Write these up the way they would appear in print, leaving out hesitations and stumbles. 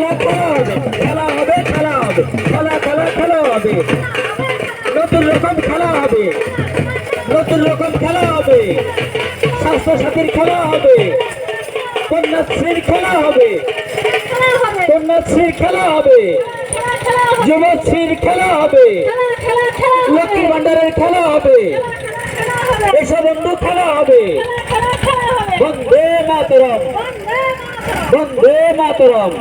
খেলা হবে খেলা হবে খেলা খেলা খেলা হবে নতুন রকম খেলা হবে নতুন রকম খেলা হবে স্বাস্থ্যসাথীর খেলা হবে কন্যাশ্রীর খেলা হবে কন্যাশ্রীর খেলা হবে যুবশ্রীর খেলা হবে লক্ষ্মীর ভান্ডারের খেলা হবে এসব বন্ধু খেলা হবে বন্দে মাতরম বন্দে মাতরম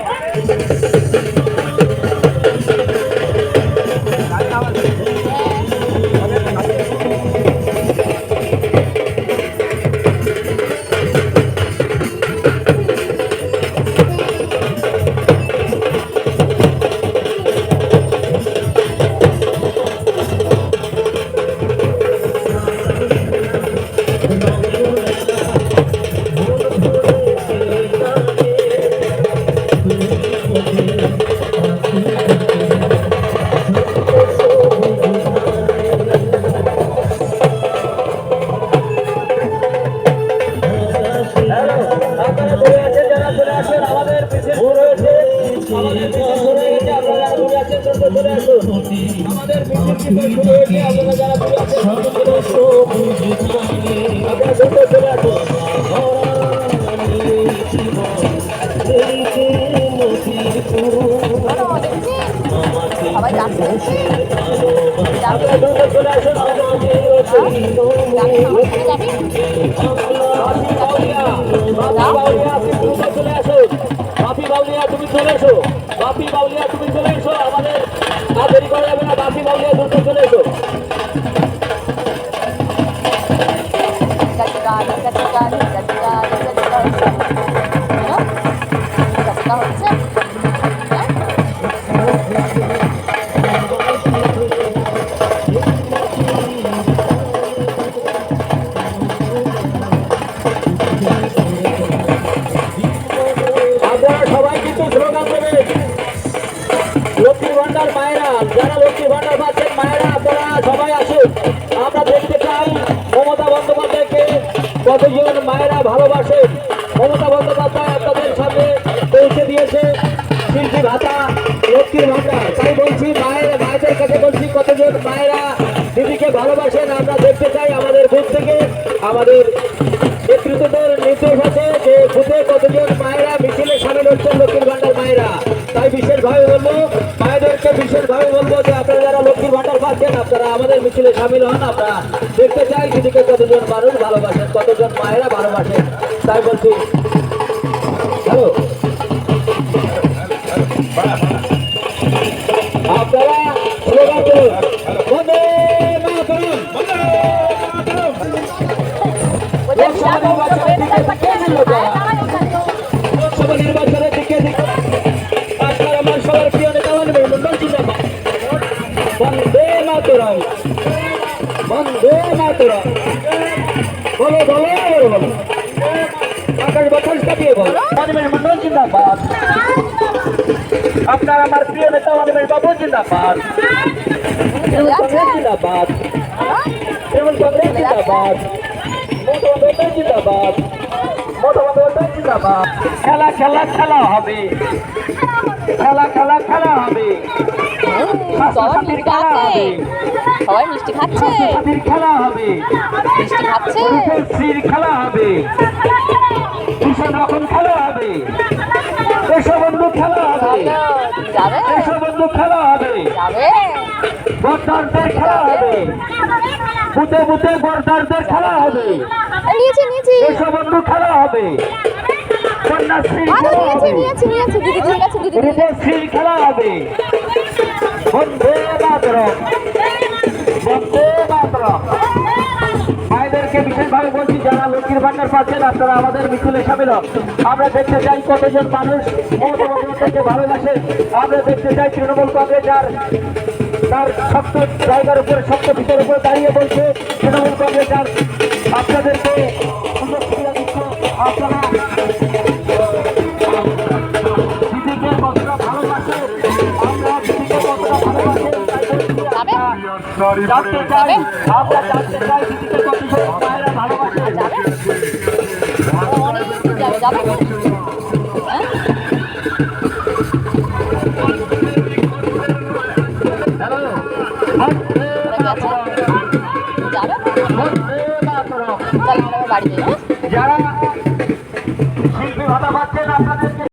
কতজন মায়েরা ভালোবাসে মমতা বন্দ্যোপাধ্যায় আপনাদের সামনে পৌঁছে দিয়েছে শিল্পী ভাতা লক্ষ্মীর ভান্ডার। তাই বলছি মায়েদের কাছে বলছি কতজন মায়েরা দিদিকে ভালোবাসেন আমরা দেখতে চাই। আমাদের বুথ থেকে আমাদের নেতৃত্বদের নির্দেশ আছে যে বুথে কতজন মায়েরা মিছিলে সামিল হচ্ছেন লক্ষ্মীর ভান্ডার মায়েরা। তাই বিশেষভাবে বলবো মায়েদেরকে বিশেষভাবে বলবো যে আপনারা যারা লক্ষ্মীর ভান্ডার পাচ্ছেন আপনারা আমাদের মিছিলে সামিল হন। আমরা দেখতে চাই দিদিকে কতজন মানুষ ভালোবাসেন কতজন মায়েরা ভালোবাসেন। তাই বলছি হ্যালো আপনারা স্লোগান করুন বন্দে মাতরম। লোকসভা নির্বাচনের দিকে আপনার আমার সবার প্রিয় নেতা মন্ডল জিন্দাবাদ বন্দে মাতরম বন্দে মাতরম বলো বলো বলো আকাশ বাতাস কাঁপিয়ে বলো মন্ডল জিন্দাবাদ। আপনার আমার প্রিয় নেতা অনিমেষ বাবু জিন্দাবাদ জিন্দাবাদ তৃণমূল কংগ্রেস জিন্দাবাদ জিন্দাবাদ জিন্দাবাদ। খেলা খেলা খেলা হবে খেলা খেলা খেলা হবে সবাই মিষ্টি খাচ্ছে খেলা হবে মিষ্টি খাচ্ছে খেলা হবে ভীষণ রকম খেলা হবে দেশবন্ধু খেলা হবে দেশবন্ধু খেলা হবে ভোটারদের খেলা হবে বুথে বুথে ভোটারদের খেলা হবে দেশবন্ধু খেলা হবে কন্যাশ্রী খেলা হবে রূপশ্রীর খেলা হবে বন্দে মাতরম বন্দে মাতরম। মায়েদেরকে বিশেষভাবে বলছি যারা লক্ষ্মীর ভান্ডার পাচ্ছেন আপনারা আমাদের মিছিলে সামিল হন। আমরা দেখতে চাই কতজন মানুষ মমতা বন্দ্যোপাধ্যায়কে ভালোবাসে। আমরা দেখতে চাই তৃণমূল কংগ্রেস তার শক্ত জায়গার উপরে শক্ত ভিতের উপরে দাঁড়িয়ে বলছে তৃণমূল কংগ্রেস আপনাদেরকে সুযোগ সুবিধা দিচ্ছে। আপনারা দিদিকে কতটা ভালোবাসে আমরা দিদিকে কতটা ভালোবাসে জানতে চাই। আমরা জানতে চাই দিদিকে কতজন মায়েরা ভালোবাসে। যাবে হ্যালো ওরা গেছে যাবে চল আমরা এবার বাড়ি যাই হ্যাঁ? যারা শিল্পী ভাতা পাচ্ছেন আপনাদের